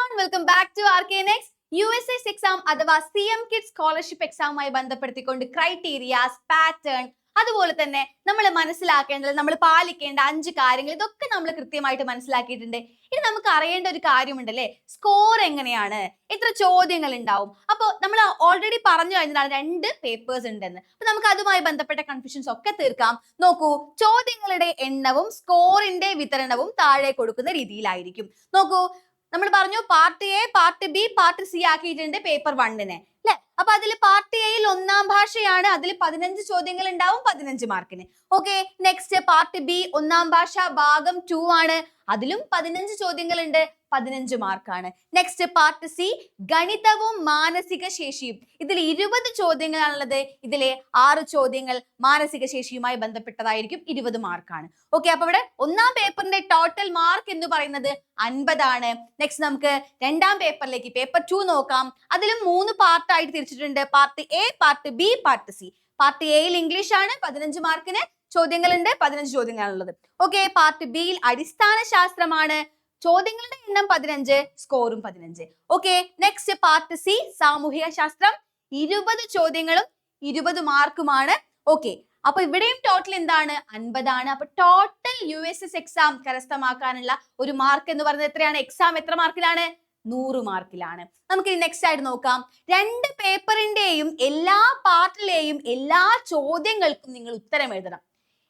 everyone, welcome back to RKNX. USS exam അഥവാ CM kid scholarship എക്സാമുമായി ബന്ധപ്പെടുത്തിക്കൊണ്ട് criterias, pattern, അതുപോലെ തന്നെ നമ്മൾ മനസ്സിലാക്കേണ്ടത്, നമ്മൾ പാലിക്കേണ്ട 5 കാര്യങ്ങൾ ഇതൊക്കെ നമ്മൾ കൃത്യമായിട്ട് മനസ്സിലാക്കിയിട്ടുണ്ട്. ഇനി നമുക്ക് അറിയേണ്ട ഒരു കാര്യമുണ്ടല്ലേ, സ്കോർ എങ്ങനെയാണ്, എത്ര ചോദ്യങ്ങൾ ഉണ്ടാവും. അപ്പോൾ നമ്മൾ ഓൾറെഡി പറഞ്ഞു കഴിഞ്ഞതാണ് 2 പേപ്പേഴ്സ് ഉണ്ടെന്ന്. അപ്പൊ നമുക്ക് അതുമായി ബന്ധപ്പെട്ട കൺഫ്യൂഷൻസ് ഒക്കെ തീർക്കാം. നോക്കൂ, ചോദ്യങ്ങളുടെ എണ്ണവും സ്കോറിന്റെ വിതരണവും താഴെ കൊടുക്കുന്ന രീതിയിലായിരിക്കും. നോക്കൂ, നമ്മൾ പറഞ്ഞു part A, part B, part C ആക്കിയിട്ടുണ്ട് പേപ്പർ 1-ന് അല്ലെ. അപ്പൊ അതിൽ പാർട്ട് എയിൽ 1-ാം ഭാഷയാണ്, അതിൽ 15 ചോദ്യങ്ങൾ ഉണ്ടാവും, 15 മാർക്കിന്. ഓക്കെ, നെക്സ്റ്റ് പാർട്ട് ബി 1-ാം ഭാഷ ഭാഗം 2 ആണ്, അതിലും 15 ചോദ്യങ്ങൾ ഉണ്ട്, 15 മാർക്കാണ്. നെക്സ്റ്റ് പാർട്ട് സി ഗണിതവും മാനസിക ശേഷിയും, ഇതിൽ 20 ചോദ്യങ്ങളാണുള്ളത്, ഇതിലെ 6 ചോദ്യങ്ങൾ മാനസിക ശേഷിയുമായി ബന്ധപ്പെട്ടതായിരിക്കും, 20 മാർക്കാണ്. ഓക്കെ, അപ്പൊ ഇവിടെ 1-ാം പേപ്പറിന്റെ ടോട്ടൽ മാർക്ക് എന്ന് പറയുന്നത് 50 ആണ്. നെക്സ്റ്റ് നമുക്ക് 2-ാം പേപ്പറിലേക്ക് പേപ്പർ 2 നോക്കാം. അതിലും 3 പാർട്ടായിട്ട് തിരിച്ചിട്ടുണ്ട്, part A, part B, part C. Part എയിൽ ഇംഗ്ലീഷ് ആണ്, 15 മാർക്കിന് ചോദ്യങ്ങളുണ്ട്, 15 ചോദ്യങ്ങളാണുള്ളത്. ഓക്കെ, പാർട്ട് ബിയിൽ അടിസ്ഥാന ശാസ്ത്രമാണ്, ചോദ്യങ്ങളുടെ എണ്ണം 15, സ്കോറും 15. ഓക്കെ, നെക്സ്റ്റ് പാർട്ട് സി സാമൂഹിക ശാസ്ത്രം, 20 ചോദ്യങ്ങളും 20 മാർക്കുമാണ്. ഓക്കെ, അപ്പൊ ഇവിടെയും ടോട്ടൽ എന്താണ്, 50 ആണ്. അപ്പൊ ടോട്ടൽ USS എക്സാം കരസ്ഥമാക്കാനുള്ള ഒരു മാർക്ക് എന്ന് പറയുന്നത് എത്രയാണ്, എക്സാം എത്ര മാർക്കിലാണ്, 100 മാർക്കിലാണ്. നമുക്ക് നെക്സ്റ്റ് ആയിട്ട് നോക്കാം. 2 പേപ്പറിന്റെയും എല്ലാ പാർട്ടിലെയും എല്ലാ ചോദ്യങ്ങൾക്കും നിങ്ങൾ ഉത്തരം എഴുതണം.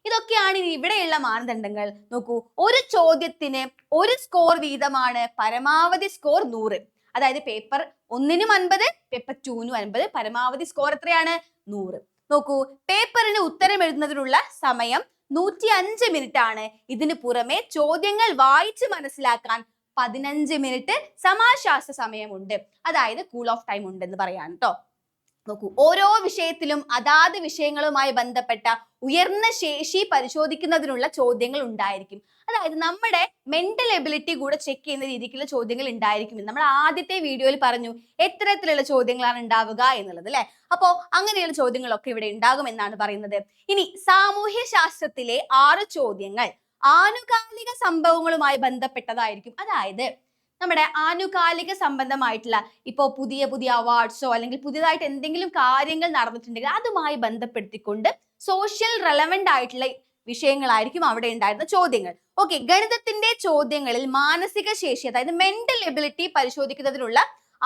ഇതൊക്കെയാണ് ഇവിടെയുള്ള മാനദണ്ഡങ്ങൾ. നോക്കൂ, ഒരു ചോദ്യത്തിന് 1 സ്കോർ വീതമാണ്, പരമാവധി സ്കോർ 100. അതായത് പേപ്പർ 1-നും 50, പേപ്പർ 2-നും 50, പരമാവധി സ്കോർ എത്രയാണ്, 100. നോക്കൂ, പേപ്പറിന് ഉത്തരം എഴുതുന്നതിനുള്ള സമയം 105 മിനിറ്റ് ആണ്. ഇതിന് പുറമെ ചോദ്യങ്ങൾ വായിച്ച് മനസ്സിലാക്കാൻ 15 മിനിറ്റ് സമാശാസ്ത്ര സമയമുണ്ട്, അതായത് കൂൾ ഓഫ് ടൈം ഉണ്ടെന്ന് പറയാൻ കേട്ടോ. നോക്കൂ, ഓരോ വിഷയത്തിലും അതാത് വിഷയങ്ങളുമായി ബന്ധപ്പെട്ട ഉയർന്ന ശേഷി പരിശോധിക്കുന്നതിനുള്ള ചോദ്യങ്ങൾ ഉണ്ടായിരിക്കും. അതായത് നമ്മുടെ മെന്റൽ എബിലിറ്റി കൂടെ ചെക്ക് ചെയ്യുന്ന രീതിക്കുള്ള ചോദ്യങ്ങൾ ഉണ്ടായിരിക്കും. നമ്മൾ ആദ്യത്തെ വീഡിയോയിൽ പറഞ്ഞു എത്തരത്തിലുള്ള ചോദ്യങ്ങളാണ് ഉണ്ടാവുക എന്നുള്ളത് അല്ലെ. അപ്പോ അങ്ങനെയുള്ള ചോദ്യങ്ങളൊക്കെ ഇവിടെ ഉണ്ടാകും എന്നാണ് പറയുന്നത്. ഇനി സാമൂഹ്യ ശാസ്ത്രത്തിലെ 6 ചോദ്യങ്ങൾ ആനുകാലിക സംഭവങ്ങളുമായി ബന്ധപ്പെട്ടതായിരിക്കും. അതായത് നമ്മുടെ ആനുകാലിക സംബന്ധമായിട്ടുള്ള ഇപ്പോ പുതിയ പുതിയ അവാർഡ്സോ അല്ലെങ്കിൽ പുതിയതായിട്ട് എന്തെങ്കിലും കാര്യങ്ങൾ നടന്നിട്ടുണ്ടെങ്കിൽ അതുമായി ബന്ധപ്പെടുത്തിക്കൊണ്ട് സോഷ്യൽ റെലവന്റ് ആയിട്ടുള്ള വിഷയങ്ങളായിരിക്കും അവിടെ ഉണ്ടായിരുന്ന ചോദ്യങ്ങൾ. ഓക്കെ, ഗണിതത്തിന്റെ ചോദ്യങ്ങളിൽ മാനസിക ശേഷി അതായത് മെന്റൽ എബിലിറ്റി പരിശോധിക്കുന്നതിനുള്ള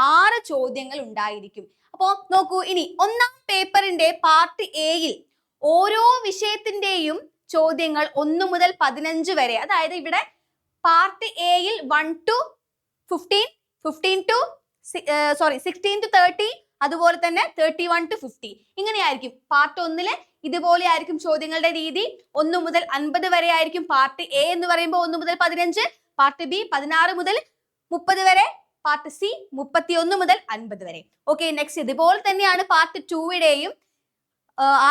6 ചോദ്യങ്ങൾ ഉണ്ടായിരിക്കും. അപ്പോ നോക്കൂ, ഇനി 1-ാം പേപ്പറിന്റെ പാർട്ട് എയിൽ ഓരോ വിഷയത്തിന്റെയും ചോദ്യങ്ങൾ 1 മുതൽ 15 വരെ, അതായത് ഇവിടെ പാർട്ട് എയിൽ 1 to 15, 16 to 30, അതുപോലെ തന്നെ 31 to 50 ഇങ്ങനെയായിരിക്കും. പാർട്ട് 1-ല് ഇതുപോലെ ആയിരിക്കും ചോദ്യങ്ങളുടെ രീതി. 1 മുതൽ 50 വരെ ആയിരിക്കും പാർട്ട് എ എന്ന് പറയുമ്പോൾ 1 മുതൽ 15, പാർട്ട് ബി 16 മുതൽ 30 വരെ, പാർട്ട് സി 31 മുതൽ 50 വരെ. ഓക്കെ, നെക്സ്റ്റ് ഇതുപോലെ തന്നെയാണ് പാർട്ട് 2-യുടെയും.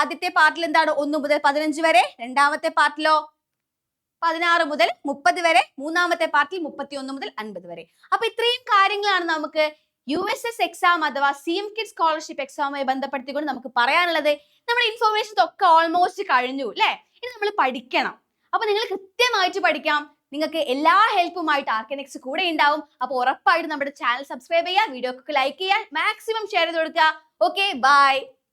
ആദ്യത്തെ പാർട്ടിൽ എന്താണ് 1 മുതൽ 15 വരെ, രണ്ടാമത്തെ പാർട്ടിലോ 16 മുതൽ 30 വരെ, മൂന്നാമത്തെ പാർട്ടിൽ 31 മുതൽ 50 വരെ. അപ്പൊ ഇത്രയും കാര്യങ്ങളാണ് നമുക്ക് USS എക്സാം അഥവാ CM കിഡ് സ്കോളർഷിപ്പ് എക്സാമുമായി ബന്ധപ്പെടുത്തിക്കൊണ്ട് നമുക്ക് പറയാനുള്ളത്. നമ്മുടെ ഇൻഫോർമേഷൻസ് ഒക്കെ ഓൾമോസ്റ്റ് കഴിഞ്ഞു അല്ലെ. ഇനി നമ്മൾ പഠിക്കണം. അപ്പൊ നിങ്ങൾ കൃത്യമായിട്ട് പഠിക്കാം. നിങ്ങൾക്ക് എല്ലാ ഹെൽപ്പുമായിട്ട് RKNX കൂടെ ഉണ്ടാവും. അപ്പൊ ഉറപ്പായിട്ട് നമ്മുടെ ചാനൽ സബ്സ്ക്രൈബ് ചെയ്യുക, വീഡിയോക്ക് ലൈക്ക് ചെയ്യുക, മാക്സിമം ഷെയർ ചെയ്ത് കൊടുക്കുക. Okay, by.